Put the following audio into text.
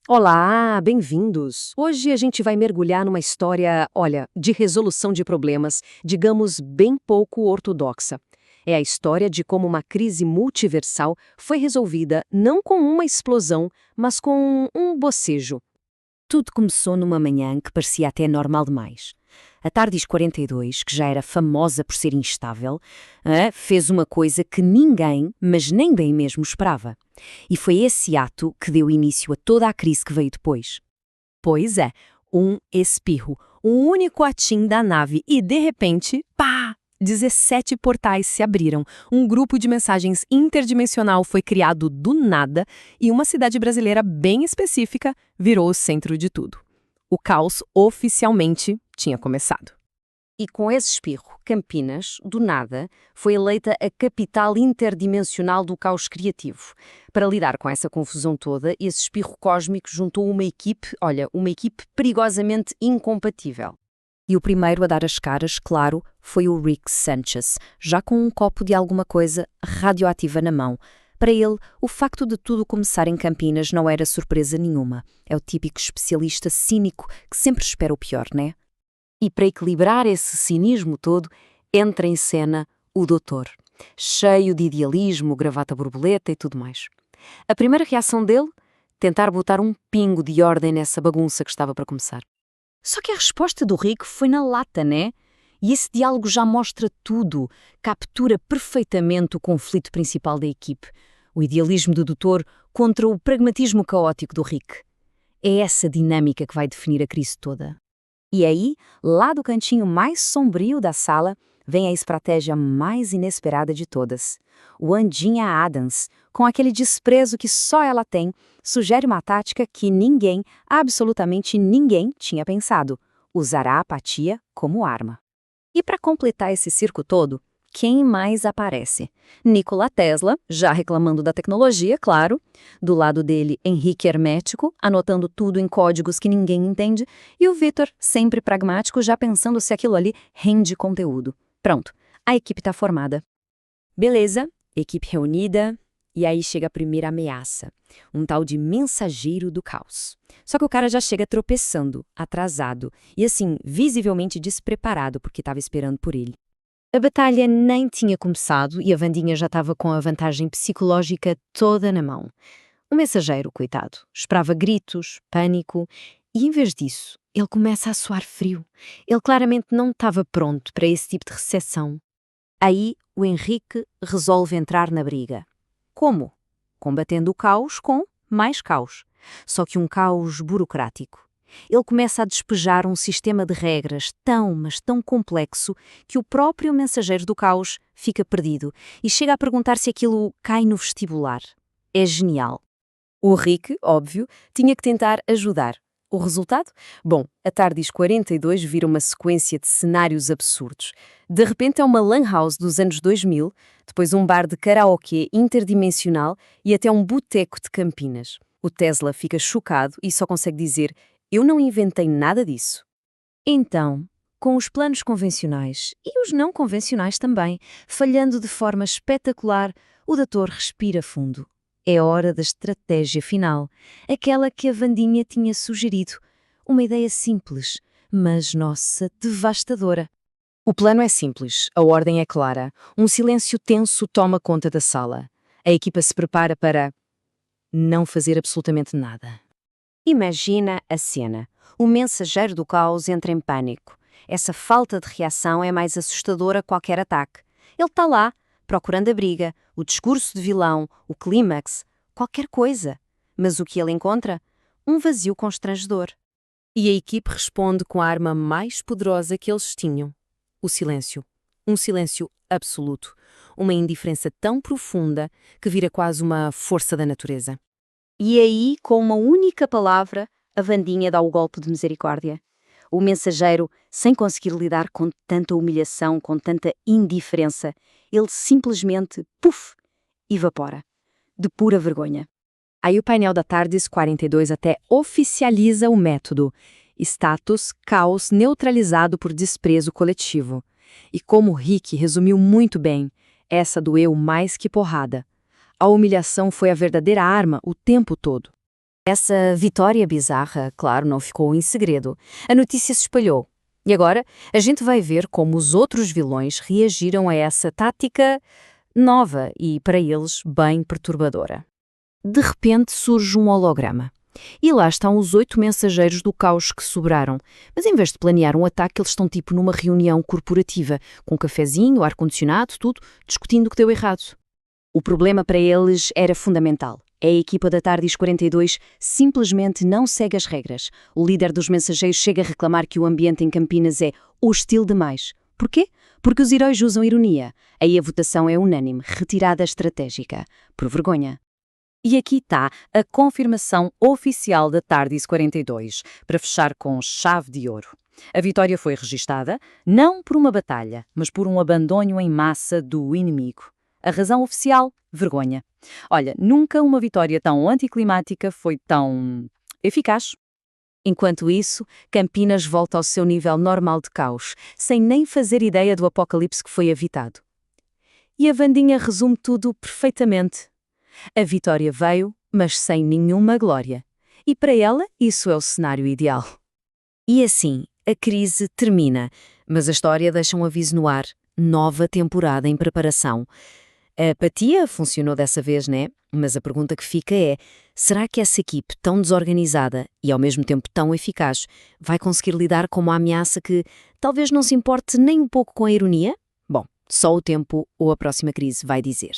Olá, bem-vindos! Hoje a gente vai mergulhar numa história, olha, de resolução de problemas, digamos, bem pouco ortodoxa. É a história de como uma crise multiversal foi resolvida não com uma explosão, mas com um bocejo. Tudo começou numa manhã que parecia até normal demais. A TARDIS 42, que já era famosa por ser instável, fez uma coisa que ninguém, mas nem bem mesmo esperava. E foi esse ato que deu início a toda a crise que veio depois. Pois é, um espirro, um único atim da nave e, de repente, pá! 17 portais se abriram, um grupo de mensagens interdimensional foi criado do nada e uma cidade brasileira bem específica virou o centro de tudo. O caos oficialmente tinha começado. E com esse espirro, Campinas, do nada, foi eleita a capital interdimensional do caos criativo. Para lidar com essa confusão toda, esse espirro cósmico juntou uma equipe, olha, uma equipe perigosamente incompatível. E o primeiro a dar as caras, claro, foi o Rick Sanchez, já com um copo de alguma coisa radioativa na mão. Para ele, o facto de tudo começar em Campinas não era surpresa nenhuma. É o típico especialista cínico que sempre espera o pior, né? E para equilibrar esse cinismo todo, entra em cena o doutor, cheio de idealismo, gravata borboleta e tudo mais. A primeira reação dele? Tentar botar um pingo de ordem nessa bagunça que estava para começar. Só que a resposta do Rick foi na lata, né? E esse diálogo já mostra tudo, captura perfeitamente o conflito principal da equipe, o idealismo do doutor contra o pragmatismo caótico do Rick. É essa dinâmica que vai definir a crise toda. E aí, lá do cantinho mais sombrio da sala, vem a estratégia mais inesperada de todas. O Andinha Adams, com aquele desprezo que só ela tem, sugere uma tática que ninguém, absolutamente ninguém, tinha pensado: usar a apatia como arma. E para completar esse circo todo, quem mais aparece? Nikola Tesla, já reclamando da tecnologia, claro. Do lado dele, Henrique Hermético, anotando tudo em códigos que ninguém entende. E o Vitor, sempre pragmático, já pensando se aquilo ali rende conteúdo. Pronto, a equipe está formada. Beleza, equipe reunida. E aí chega a primeira ameaça. Um tal de mensageiro do caos. Só que o cara já chega tropeçando, atrasado. E assim, visivelmente despreparado porque estava esperando por ele. A batalha nem tinha começado e a Wandinha já estava com a vantagem psicológica toda na mão. O mensageiro, coitado, esperava gritos, pânico, e em vez disso, ele começa a suar frio. Ele claramente não estava pronto para esse tipo de recepção. Aí, o Henrique resolve entrar na briga. Como? Combatendo o caos com mais caos. Só que um caos burocrático. Ele começa a despejar um sistema de regras tão, mas tão complexo que o próprio mensageiro do caos fica perdido e chega a perguntar se aquilo cai no vestibular. É genial. O Rick, óbvio, tinha que tentar ajudar. O resultado? Bom, a TARDIS 42 vira uma sequência de cenários absurdos. De repente é uma lan house dos anos 2000, depois um bar de karaokê interdimensional e até um boteco de Campinas. O Tesla fica chocado e só consegue dizer: eu não inventei nada disso. Então, com os planos convencionais e os não convencionais também, falhando de forma espetacular, o doutor respira fundo. É hora da estratégia final, aquela que a Wandinha tinha sugerido. Uma ideia simples, mas, nossa, devastadora. O plano é simples, a ordem é clara. Um silêncio tenso toma conta da sala. A equipa se prepara para não fazer absolutamente nada. Imagina a cena. O mensageiro do caos entra em pânico. Essa falta de reação é mais assustadora que qualquer ataque. Ele está lá, procurando a briga, o discurso de vilão, o clímax, qualquer coisa. Mas o que ele encontra? Um vazio constrangedor. E a equipe responde com a arma mais poderosa que eles tinham: o silêncio. Um silêncio absoluto. Uma indiferença tão profunda que vira quase uma força da natureza. E aí, com uma única palavra, a Wandinha dá o golpe de misericórdia. O mensageiro, sem conseguir lidar com tanta humilhação, com tanta indiferença, ele simplesmente, puf, evapora. De pura vergonha. Aí o painel da TARDIS 42 até oficializa o método. Status, caos neutralizado por desprezo coletivo. E como o Rick resumiu muito bem, essa doeu mais que porrada. A humilhação foi a verdadeira arma o tempo todo. Essa vitória bizarra, claro, não ficou em segredo. A notícia se espalhou. E agora, a gente vai ver como os outros vilões reagiram a essa tática nova e, para eles, bem perturbadora. De repente surge um holograma. E lá estão os 8 mensageiros do caos que sobraram. Mas em vez de planear um ataque, eles estão tipo numa reunião corporativa, com um cafezinho, ar-condicionado, tudo, discutindo o que deu errado. O problema para eles era fundamental. A equipa da TARDIS 42 simplesmente não segue as regras. O líder dos mensageiros chega a reclamar que o ambiente em Campinas é hostil demais. Porquê? Porque os heróis usam ironia. Aí a votação é unânime, retirada estratégica. Por vergonha. E aqui está a confirmação oficial da TARDIS 42, para fechar com chave de ouro. A vitória foi registada, não por uma batalha, mas por um abandono em massa do inimigo. A razão oficial? Vergonha. Olha, nunca uma vitória tão anticlimática foi tão eficaz. Enquanto isso, Campinas volta ao seu nível normal de caos, sem nem fazer ideia do apocalipse que foi evitado. E a Wandinha resume tudo perfeitamente. A vitória veio, mas sem nenhuma glória. E para ela, isso é o cenário ideal. E assim, a crise termina, mas a história deixa um aviso no ar. Nova temporada em preparação. A apatia funcionou dessa vez, né? Mas a pergunta que fica é, será que essa equipe tão desorganizada e ao mesmo tempo tão eficaz vai conseguir lidar com uma ameaça que talvez não se importe nem um pouco com a ironia? Bom, só o tempo ou a próxima crise vai dizer.